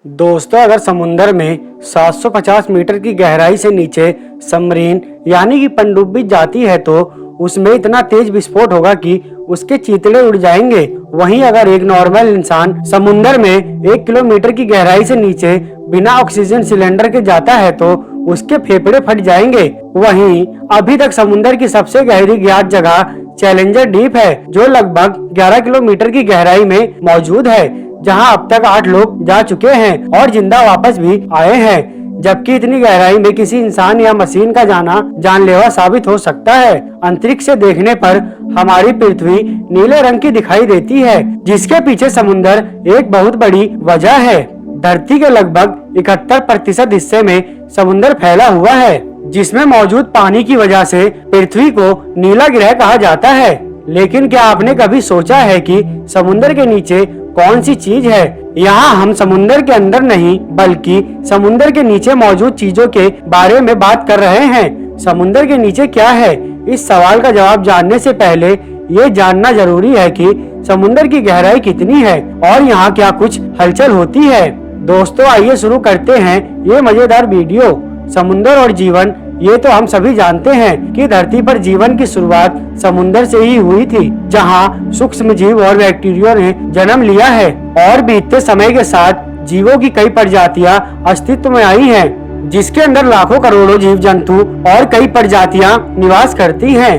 दोस्तों, अगर समुंदर में 750 मीटर की गहराई से नीचे सबमरीन यानी कि पनडुब्बी जाती है तो उसमें इतना तेज विस्फोट होगा कि उसके चीथड़े उड़ जाएंगे। वहीं अगर एक नॉर्मल इंसान समुंदर में 1 किलोमीटर की गहराई से नीचे बिना ऑक्सीजन सिलेंडर के जाता है तो उसके फेफड़े फट जाएंगे। वहीं अभी तक समुंदर की सबसे गहरी ज्ञात जगह चैलेंजर डीप है, जो लगभग 11 किलोमीटर की गहराई में मौजूद है, जहां अब तक 8 लोग जा चुके हैं और जिंदा वापस भी आए हैं। जबकि इतनी गहराई में किसी इंसान या मशीन का जाना जानलेवा साबित हो सकता है। अंतरिक्ष से देखने पर हमारी पृथ्वी नीले रंग की दिखाई देती है, जिसके पीछे समुंदर एक बहुत बड़ी वजह है। धरती के लगभग 71% हिस्से में समुंदर फैला हुआ है, जिसमें मौजूद पानी की वजह से पृथ्वी को नीला ग्रह कहा जाता है। लेकिन क्या आपने कभी सोचा है कि समुंदर के नीचे कौन सी चीज है? यहाँ हम समुंदर के अंदर नहीं बल्कि समुंदर के नीचे मौजूद चीजों के बारे में बात कर रहे हैं। समुंदर के नीचे क्या है? इस सवाल का जवाब जानने से पहले ये जानना जरूरी है कि समुंदर की गहराई कितनी है और यहाँ क्या कुछ हलचल होती है। दोस्तों, आइए शुरू करते हैं ये मजेदार वीडियो। समुंदर और जीवन, ये तो हम सभी जानते हैं कि धरती पर जीवन की शुरुआत समुंदर से ही हुई थी, जहां सूक्ष्म जीव और बैक्टीरिया ने जन्म लिया है और बीतते समय के साथ जीवों की कई प्रजातियां अस्तित्व में आई हैं, जिसके अंदर लाखों करोड़ों जीव जंतु और कई प्रजातियां निवास करती हैं।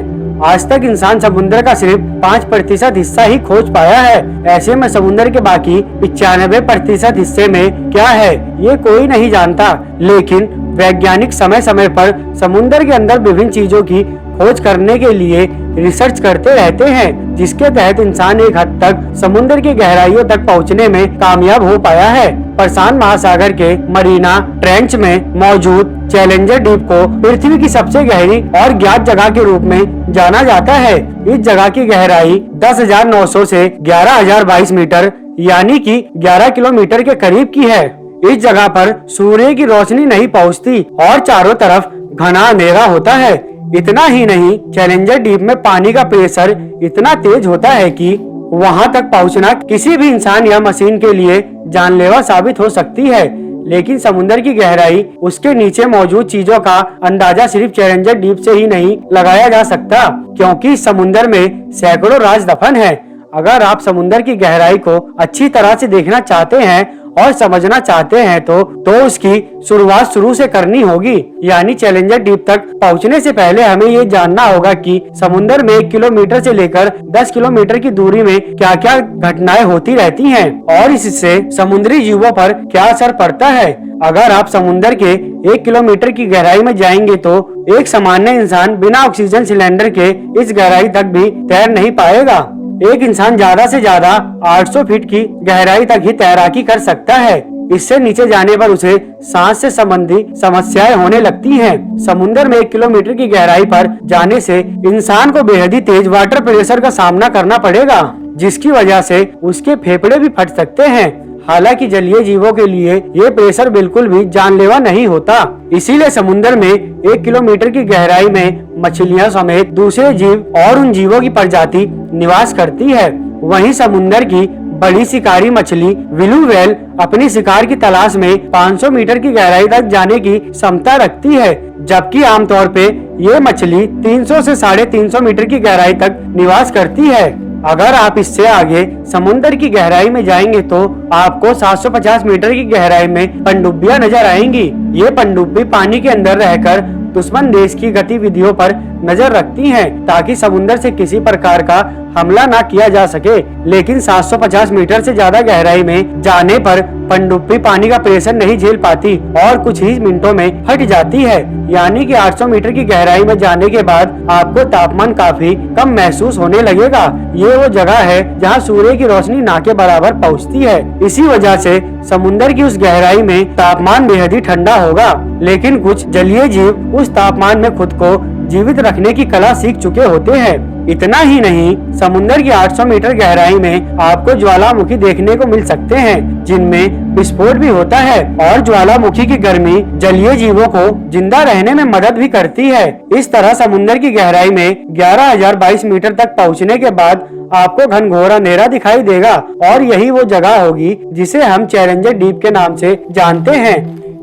आज तक इंसान समुद्र का सिर्फ 5% हिस्सा ही खोज पाया है। ऐसे में समुद्र के बाकी 95% हिस्से में क्या है, ये कोई नहीं जानता। लेकिन वैज्ञानिक समय समय पर समुद्र के अंदर विभिन्न चीजों की खोज करने के लिए रिसर्च करते रहते हैं, जिसके तहत इंसान एक हद तक समुद्र की गहराइयों तक पहुंचने में कामयाब हो पाया है। प्रशांत महासागर के मरीना ट्रेंच में मौजूद चैलेंजर डीप को पृथ्वी की सबसे गहरी और ज्ञात जगह के रूप में जाना जाता है। इस जगह की गहराई 10,900 से 11,022 मीटर यानी कि 11 किलोमीटर के करीब की है। इस जगह पर सूर्य की रोशनी नहीं पहुंचती और चारों तरफ घना अंधेरा होता है। इतना ही नहीं, चैलेंजर डीप में पानी का प्रेशर इतना तेज होता है कि वहां तक पहुंचना किसी भी इंसान या मशीन के लिए जानलेवा साबित हो सकती है। लेकिन समुद्र की गहराई, उसके नीचे मौजूद चीजों का अंदाजा सिर्फ चैलेंजर डीप से ही नहीं लगाया जा सकता, क्योंकि इस समुद्र में सैकड़ों राज दफन है। अगर आप समुद्र की गहराई को अच्छी तरह से देखना चाहते हैं और समझना चाहते हैं तो उसकी शुरुआत शुरू से करनी होगी। यानी चैलेंजर डीप तक पहुंचने से पहले हमें ये जानना होगा कि समुद्र में 1 किलोमीटर से लेकर 10 किलोमीटर की दूरी में क्या क्या घटनाएं होती रहती हैं और इससे समुद्री जीवों पर क्या असर पड़ता है। अगर आप समुद्र के 1 किलोमीटर की गहराई में जाएंगे तो एक सामान्य इंसान बिना ऑक्सीजन सिलेंडर के इस गहराई तक भी तैर नहीं पाएगा। एक इंसान ज्यादा से ज्यादा 800 फीट की गहराई तक ही तैराकी कर सकता है। इससे नीचे जाने पर उसे सांस से संबंधी समस्याएं होने लगती हैं। समुद्र में 1 किलोमीटर की गहराई पर जाने से इंसान को बेहद ही तेज वाटर प्रेशर का सामना करना पड़ेगा, जिसकी वजह से उसके फेफड़े भी फट सकते हैं। हालांकि जलीय जीवों के लिए ये प्रेशर बिल्कुल भी जानलेवा नहीं होता। इसीलिए समुद्र में 1 किलोमीटर की गहराई में मछलियां समेत दूसरे जीव और उन जीवों की प्रजाति निवास करती है। वहीं समुद्र की बड़ी शिकारी मछली ब्लू व्हेल अपनी शिकार की तलाश में 500 मीटर की गहराई तक जाने की क्षमता रखती है, जबकि आमतौर पे ये मछली 300 से 350 मीटर की गहराई तक निवास करती है। अगर आप इससे आगे समुद्र की गहराई में जाएंगे तो आपको 750 मीटर की गहराई में पनडुब्बियां नजर आएंगी। ये पनडुब्बी पानी के अंदर रहकर दुश्मन देश की गतिविधियों पर नजर रखती हैं, ताकि समुद्र से किसी प्रकार का हमला ना किया जा सके। लेकिन 750 मीटर से ज्यादा गहराई में जाने पर पनडुब्बी पानी का प्रेशर नहीं झेल पाती और कुछ ही मिनटों में फट जाती है। यानी कि 800 मीटर की गहराई में जाने के बाद आपको तापमान काफी कम महसूस होने लगेगा। ये वो जगह है जहाँ सूर्य की रोशनी ना के बराबर पहुँचती है। इसी वजह से समुद्र की उस गहराई में तापमान बेहद ही ठंडा होगा। लेकिन कुछ जलीय जीव उस तापमान में खुद को जीवित रखने की कला सीख चुके होते हैं। इतना ही नहीं, समुद्र की 800 मीटर गहराई में आपको ज्वालामुखी देखने को मिल सकते हैं, जिनमें विस्फोट भी होता है और ज्वालामुखी की गर्मी जलीय जीवों को जिंदा रहने में मदद भी करती है। इस तरह समुद्र की गहराई में 11,022 मीटर तक पहुंचने के बाद आपको घनघोर अंधेरा दिखाई देगा और यही वो जगह होगी जिसे हम चैलेंजर डीप के नाम से जानते हैं।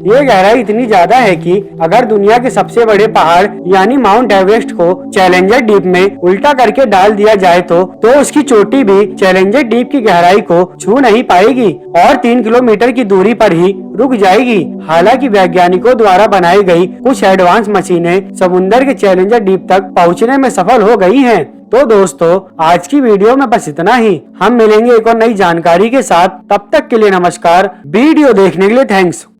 ये गहराई इतनी ज्यादा है कि अगर दुनिया के सबसे बड़े पहाड़ यानी माउंट एवरेस्ट को चैलेंजर डीप में उल्टा करके डाल दिया जाए तो उसकी चोटी भी चैलेंजर डीप की गहराई को छू नहीं पाएगी और 3 किलोमीटर की दूरी पर ही रुक जाएगी। हालांकि वैज्ञानिकों द्वारा बनाई गई कुछ एडवांस मशीनें समुद्र के चैलेंजर डीप तक पहुंचने में सफल हो गई हैं। तो दोस्तों, आज की वीडियो में बस इतना ही। हम मिलेंगे एक और नई जानकारी के साथ। तब तक के लिए नमस्कार। वीडियो देखने के लिए थैंक्स।